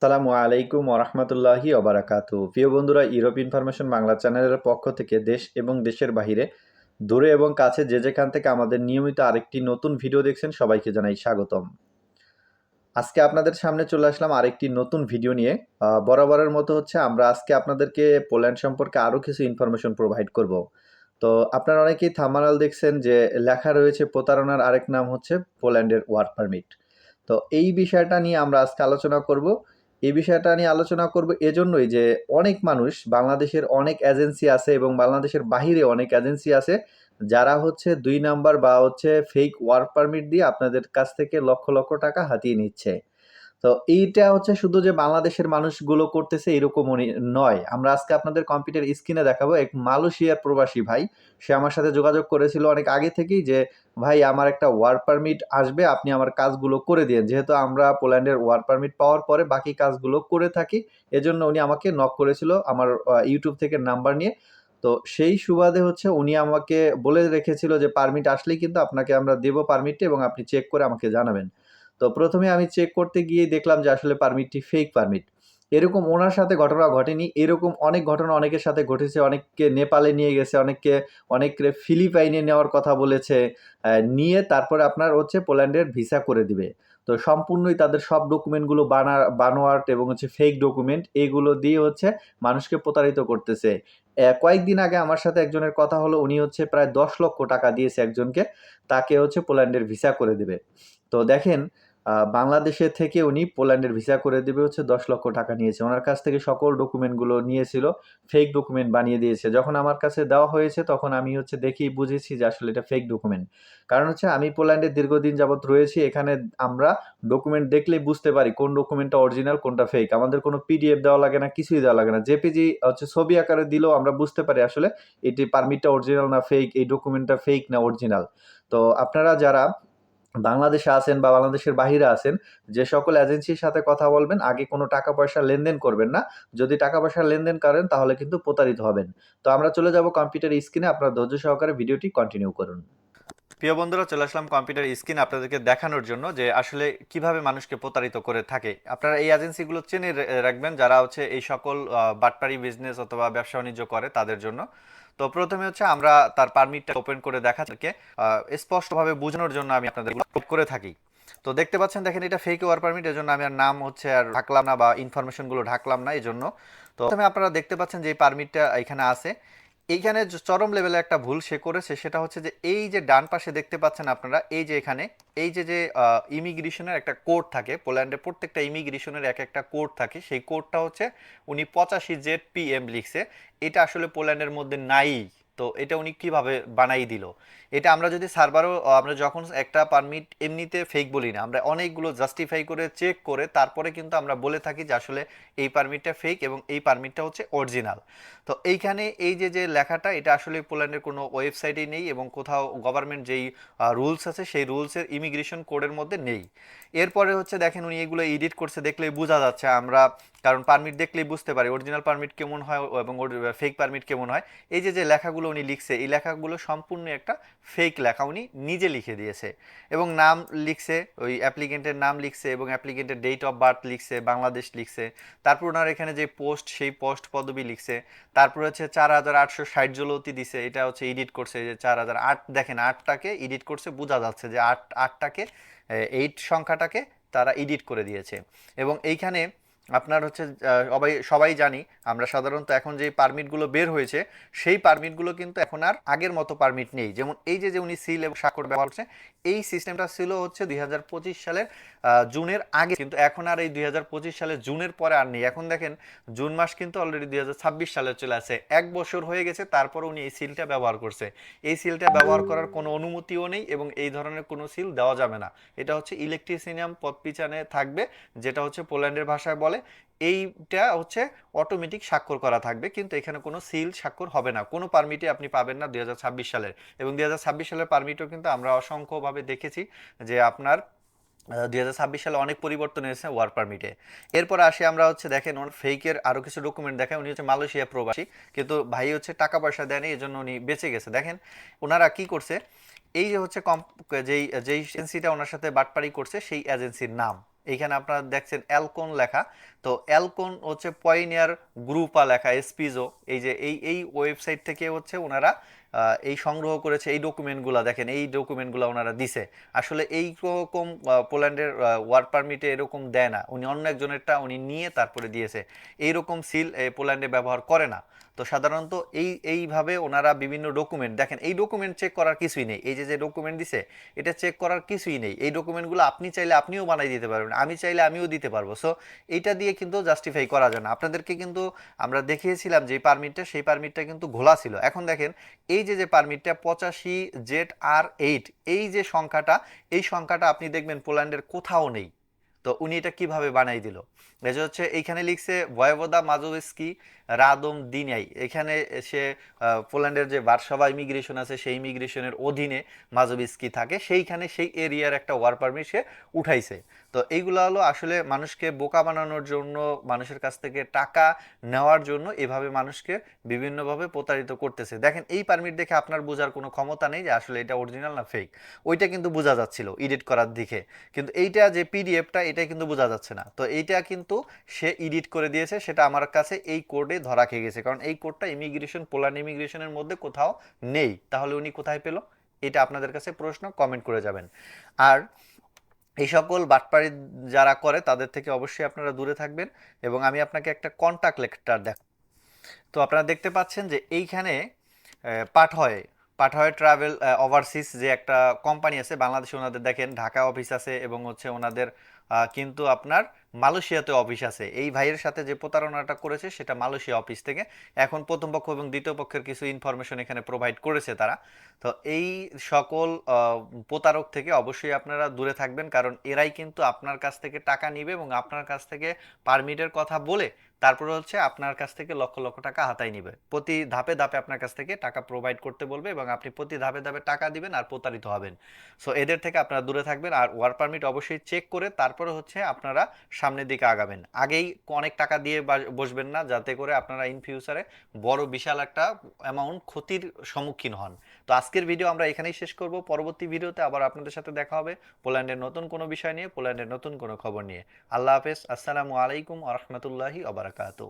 আসসালামু আলাইকুম ওরহমতুল্লাহি ওবারাকাতু। প্রিয় বন্ধুরা, ইউরোপ ইনফরমেশন বাংলা চ্যানেলের পক্ষ থেকে দেশ এবং দেশের বাহিরে দূরে এবং কাছে যে যেখান থেকে আমাদের নিয়মিত আরেকটি নতুন ভিডিও দেখছেন সবাইকে জানাই স্বাগতম। আজকে আপনাদের সামনে চলে আসলাম আরেকটি নতুন ভিডিও নিয়ে। বরাবরের মতো হচ্ছে আমরা আজকে আপনাদেরকে পোল্যান্ড সম্পর্কে আরও কিছু ইনফরমেশন প্রোভাইড করব। তো আপনারা অনেকেই থাম্বনেল দেখছেন যে লেখা রয়েছে প্রতারণার আরেক নাম হচ্ছে পোল্যান্ডের ওয়ার্ক পারমিট। তো এই বিষয়টা নিয়ে আমরা আজকে আলোচনা করব। এই বিষয়টা নিয়ে আলোচনা করব এজন্যই যে অনেক মানুষ, বাংলাদেশের অনেক এজেন্সি আছে এবং বাংলাদেশের বাহিরে অনেক এজেন্সি আছে যারা হচ্ছে ২ নাম্বার বা হচ্ছে ফেক ওয়ার্ক পারমিট দিয়ে আপনাদের কাছ থেকে লক্ষ লক্ষ টাকা হাতিয়ে নিচ্ছে। তো এইটা হচ্ছে শুধু যে বাংলাদেশের মানুষগুলো করতেছে এরকমও নয়। আমরা আজকে আপনাদের কম্পিউটার স্ক্রিনে দেখাবো এক মালয়েশিয়ার প্রবাসী ভাই। সে আমার সাথে যোগাযোগ করেছিল অনেক আগে থেকেই যে, "ভাই আমার একটা ওয়ার্ক পারমিট আসবে, আপনি আমার কাজগুলো করে দিয়েন।" যেহেতু আমরা পোল্যান্ডের ওয়ার্ক পারমিট পাওয়ার পরে বাকি কাজগুলো করে থাকি। এজন্য উনি আমাকে নক করেছিল আমার YouTube থেকে নাম্বার নিয়ে। তো সেই সুবাদে হচ্ছে উনি আমাকে বলে রেখেছিল যে, "পারমিট আসলেই কিন্তু আপনাকে আমরা দেব পারমিটটা এবং আপনি চেক করে আমাকে জানাবেন।" তো ১ম এ আমি চেক করতে গিয়েই দেখলাম যে আসলে পারমিটটি ফেক পারমিট। এরকম ওনার সাথে ঘটনা ঘটেনি। এরকম অনেক ঘটনা অনেকের সাথে ঘটেছে। অনেককে নেপালে নিয়ে গেছে, অনেককে ফিলিপাইনে নেওয়ার কথা বলেছে। নিয়ে তারপরে আপনার হচ্ছে পোল্যান্ডের ভিসা করে দিবে। তো সম্পূর্ণই তাদের সব ডকুমেন্টগুলো বানোয়াট এবং হচ্ছে ফেক ডকুমেন্ট, এগুলো দিয়ে হচ্ছে মানুষকে প্রতারিত করতেছে। কয়েকদিন আগে আমার সাথে একজনের কথা হলো, উনি হচ্ছে প্রায় ১০ লক্ষ টাকা দিয়েছে একজনকে। তাকে হচ্ছে পোল্যান্ডের ভিসা করে দিবে। তো দেখেন, বাংলাদেশে থেকে উনি পোল্যান্ডের ভিসা করে দিবে হচ্ছে ১০ লক্ষ টাকা নিয়েছে। উনার কাছ থেকে সকল ডকুমেন্টগুলো নিয়েছিল, ফেক ডকুমেন্ট বানিয়ে দিয়েছে। যখন আমার কাছে দেওয়া হয়েছে তখন আমি হচ্ছে দেখেই বুঝেছি যে আসলে এটা ফেক ডকুমেন্ট। কারণ হচ্ছে আমি পোল্যান্ডে দীর্ঘদিন যাবৎ রয়েছি। এখানে আমরা ডকুমেন্ট দেখলেই বুঝতে পারি কোন ডকুমেন্টটা অরিজিনাল, কোনটা ফেক। আমাদের কোনো পিডিএফ দেওয়া লাগে না, কিছুই দেওয়া লাগে না। জেপিজি হচ্ছে ছবি আকারে দিলেও আমরা বুঝতে পারি আসলে এটি পারমিটটা অরিজিনাল না ফেক, এই ডকুমেন্টটা ফেক না অরিজিনাল। তো আপনারা যারা বাংলাদেশে আছেন বা বাংলাদেশের বাহিরে আছেন, যে সকল এজেন্সির সাথে কথা বলবেন, আগে কোনো টাকা পয়সা লেনদেন করবেন না। যদি টাকা পয়সা লেনদেন করেন তাহলে কিন্তু প্রতারিত হবেন। তো আমরা চলে যাব কম্পিউটার স্ক্রিনে, আপনারা ধৈর্য সহকারে ভিডিওটি কন্টিনিউ করুন। প্রিয় বন্ধুরা, চলে আসলাম কম্পিউটার স্ক্রিনে আপনাদেরকে দেখানোর জন্য যে আসলে কিভাবে মানুষকে প্রতারিত করে থাকে। আপনারা এই এজেন্সিগুলো চেনে রাখবেন যারা হচ্ছে এই সকল বাটপারি বিজনেস অথবা ব্যবসা বাণিজ্য করে তাদের জন্য। তো প্রথমে হচ্ছে আমরা তার পারমিটটা ওপেন করে দেখাচ্ছি, স্পষ্টভাবে বোঝানোর জন্য আমি আপনাদের করে থাকি। তো দেখতে পাচ্ছেন, দেখেন এটা ফেক ওয়ার পারমিট, এর জন্য আমি আর নাম হচ্ছে আর ঢাকলাম না বা ইনফরমেশনগুলো ঢাকলাম না এই জন্য। তো প্রথমে আপনারা দেখতে পাচ্ছেন যে এই পারমিটটা এখানে আছে। এইখানে যে চরম লেভেলে একটা ভুল সে করেছে সেটা হচ্ছে যে এই যে ডান পাশে দেখতে পাচ্ছেন আপনারা, এই যে এখানে এই যে যে ইমিগ্রেশনের একটা কোড থাকে, পোল্যান্ডে প্রত্যেকটা ইমিগ্রেশনের এক একটা কোড থাকে, সেই কোডটা হচ্ছে উনি 85 ZPM লিখছে। এটা আসলে পোল্যান্ডের মধ্যে নাই। তো এটা উনি কিভাবে বানাই দিল? এটা আমরা যদি সার্ভারও, আমরা যখন একটা পারমিট এমনিতে ফেক বলি না, আমরা অনেকগুলো জাস্টিফাই করে চেক করে তারপরে কিন্তু আমরা বলে থাকি যে আসলে এই পারমিটটা ফেক এবং এই পারমিটটা হচ্ছে অরিজিনাল। তো এইখানে এই যে যে লেখাটা, এটা আসলে পোল্যান্ডের কোনো ওয়েবসাইটেই নেই এবং কোথাও গভর্নমেন্ট যেই রুলস আছে সেই রুলসের ইমিগ্রেশন কোডের মধ্যে নেই। এরপরে হচ্ছে দেখেন উনি এগুলো এডিট করছে, দেখলেই বোঝা যাচ্ছে আমরা, কারণ পারমিট দেখলেই বুঝতে পারি অরিজিনাল পারমিট কেমন হয় এবং ফেক পারমিট কেমন হয়। এই যে যে লেখাগুলো উনি লিখছে, এই লেখাগুলো সম্পূর্ণ একটা ফেক লেখা, উনি নিজে লিখে দিয়েছে। এবং নাম লিখছে, ওই অ্যাপ্লিকেন্টের নাম লিখছে এবং অ্যাপ্লিকেন্টের ডেট অফ বার্থ লিখছে, বাংলাদেশ লিখছে। তারপর ওনার এখানে যে পোস্ট, সেই পোস্ট পদবি লিখছে। তারপর হচ্ছে 4860 জলতি দিছে, এটা হচ্ছে এডিট করছে যে 4008, দেখেন আটটাকে এডিট করছে, বোঝা যাচ্ছে যে আটটাকে, 8 সংখ্যাটাকে তারা এডিট করে দিয়েছে। এবং এইখানে আপনার হচ্ছে সবাই সবাই জানি আমরা সাধারণত এখন যে পারমিটগুলো বের হয়েছে সেই পারমিটগুলো কিন্তু এখন আর আগের মতো পারমিট নেই। যেমন এই যে যে উনি সিল এবং স্বাক্ষর ব্যবহার করছে, এই সিস্টেমটা ছিল হচ্ছে 2025 সালের জুনের আগে, কিন্তু এখন আর এই 2025 সালের জুনের পরে আর নেই। এখন দেখেন জুন মাস কিন্তু অলরেডি 2026 সালে চলে আসে, 1 বছর হয়ে গেছে, তারপর উনি এই সিলটা ব্যবহার করছে। এই সিলটা ব্যবহার করার কোনো অনুমতিও নেই এবং এই ধরনের কোনো সিল দেওয়া যাবে না। এটা হচ্ছে ইলেকট্রিসিনিয়াম পদপিচানে থাকবে, যেটা হচ্ছে পোল্যান্ডের ভাষায় বলে। এইটা হচ্ছে অটোমেটিক স্বাক্ষর করা থাকবে, কিন্তু এখানে কোনো সিল স্বাক্ষর হবে না, কোনো পারমিটে আপনি পাবেন না 2026 সালের। এবং 2026 সালের পারমিটও কিন্তু আমরা অসংখ্যভাবে দেখেছি যে আপনার 2026 সালে অনেক পরিবর্তন এসেছে ওয়ার্ক পারমিটে। এরপর আসি আমরা হচ্ছে, দেখেন ওর ফেকের আরও কিছু ডকুমেন্ট দেখায়। উনি হচ্ছে মালয়েশিয়া প্রবাসী, কিন্তু ভাই হচ্ছে টাকা পয়সা দেয়নি, এই জন্য উনি বেঁচে গেছে। দেখেন ওনারা কি করছে, এই যে হচ্ছে যেই যেই এজেন্সিটা ওনার সাথে বাটপারি করছে সেই এজেন্সির নাম, এইখানে আপনারা দেখছেন অ্যালকন লেখা। তো অ্যালকন হচ্ছে পয়নিয়ার গ্রুপা লেখা, এসপিজো। এই যে এই ওয়েবসাইট থেকে হচ্ছে ওনারা এই সংগ্রহ করেছে এই ডকুমেন্টগুলো। দেখেন এই ডকুমেন্টগুলো ওনারা দিছে। আসলে এই রকম পোল্যান্ডের ওয়ার্ক পারমিটে এরকম দেয় না, উনি অন্য একজনেরটা উনি নিয়ে তারপরে দিয়েছে। এইরকম সিল পোল্যান্ডে ব্যবহার করে না। তো সাধারণত এইভাবে ওনারা বিভিন্ন ডকুমেন্ট দেখেন, এই ডকুমেন্ট চেক করার কিছুই নেই। এই যে ডকুমেন্ট দিছে এটা চেক করার কিছুই নেই। এই ডকুমেন্টগুলো আপনি চাইলে আপনিও বানাই দিতে পারবেন, আমি চাইলে আমিও দিতে পারবো। সো এইটা দিয়ে কিন্তু জাস্টিফাই করা যায় না। আপনাদেরকে কিন্তু আমরা দেখিয়েছিলাম যে পারমিটটা, সেই পারমিটটা কিন্তু ঘোলা ছিল। এখন দেখেন এই যে পারমিটটা 85ZR8, এই যে সংখ্যাটা, এই সংখ্যাটা আপনি দেখবেন পোল্যান্ডের কোথাও নেই। তো উনি এটা কিভাবে বানাই দিল? এই যে হচ্ছে এইখানে লিখছে ভয়েভোদা মাজোভস্কি রাদোম দিনাই। এখানে সে পোল্যান্ডের যে ভার্সোভা ইমিগ্রেশন আছে সেই ইমিগ্রেশনের অধীনে মাজোভিস্কি থাকে, সেইখানে সেই এরিয়ার একটা ওয়ার পারমিট সে উঠাইছে। তো এইগুলো হলো আসলে মানুষকে বোকা বানানোর জন্য, মানুষের কাছ থেকে টাকা নেওয়ার জন্য এভাবে মানুষকে বিভিন্নভাবে প্রতারিত করতেছে। দেখেন এই পারমিট দেখে আপনার বোঝার কোনো ক্ষমতা নেই যে আসলে এটা অরিজিনাল না ফেক। ওইটা কিন্তু বোঝা যাচ্ছিল এডিট করার দিকে, কিন্তু এইটা যে পিডিএফটা এটা কিন্তু বোঝা যাচ্ছে না। তো এইটা কিন্তু সে এডিট করে দিয়েছে, সেটা আমার কাছে এই কোডে ধরা খেয়ে গেছে, কারণ এই কোডটা ইমিগ্রেশন, পোল্যান্ড ইমিগ্রেশনের মধ্যে কোথাও নেই। তাহলে উনি কোথায় পেল? এটা আপনাদের কাছে প্রশ্ন, কমেন্ট করে যাবেন। আর এই সকল বাটপাড়ি যারা করে তাদের থেকে অবশ্যই আপনারা দূরে থাকবেন। এবং আমি আপনাকে একটা কন্টাক্ট লেটার দেখ, তো আপনারা দেখতে পাচ্ছেন যে এইখানে পাঠয় পাঠয় ট্রাভেল ওভারসিজ যে একটা কোম্পানি আছে বাংলাদেশে, ওনাদের দেখেন ঢাকা অফিস আছে এবং হচ্ছে ওনাদের কিন্তু আপনার মালয়েশিয়াতে অফিস আছে। এই ভাইয়ের সাথে যে প্রতারণাটা করেছে সেটা মালয়েশিয়া অফিস থেকে। এখন প্রথম পক্ষ এবং দ্বিতীয় পক্ষের কিছু ইনফরমেশন এখানে প্রোভাইড করেছে তারা। তো এই সকল প্রতারক থেকে অবশ্যই আপনারা দূরে থাকবেন, কারণ এরাই কিন্তু আপনার কাছ থেকে টাকা নিবে এবং আপনার কাছ থেকে পারমিটের কথা বলে তারপরে হচ্ছে আপনার কাছ থেকে লক্ষ লক্ষ টাকা হাতায় নিবে। প্রতি ধাপে ধাপে আপনার কাছ থেকে টাকা প্রোভাইড করতে বলবে এবং আপনি প্রতি ধাপে ধাপে টাকা দিবেন আর প্রতারিত হবেন। সো এদের থেকে আপনারা দূরে থাকবেন। আর ওয়ার্ক পারমিট অবশ্যই চেক করে তারপরে হচ্ছে আপনারা সামনের দিকে আগাবেন। আগেই অনেক টাকা দিয়ে বসবেন না, যাতে করে আপনারা ইন ফিউচারে বড় বিশাল একটা অ্যামাউন্ট ক্ষতির সম্মুখীন হন। তো আজকের ভিডিও আমরা এখানেই শেষ করব। পরবর্তী ভিডিওতে আবার আপনাদের সাথে দেখা হবে পোল্যান্ডের নতুন কোনো বিষয় নিয়ে, পোল্যান্ডের নতুন কোনো খবর নিয়ে। আল্লাহ হাফেজ, আসসালামু আলাইকুম আ রহমতুল্লাহি আবরাকাতু।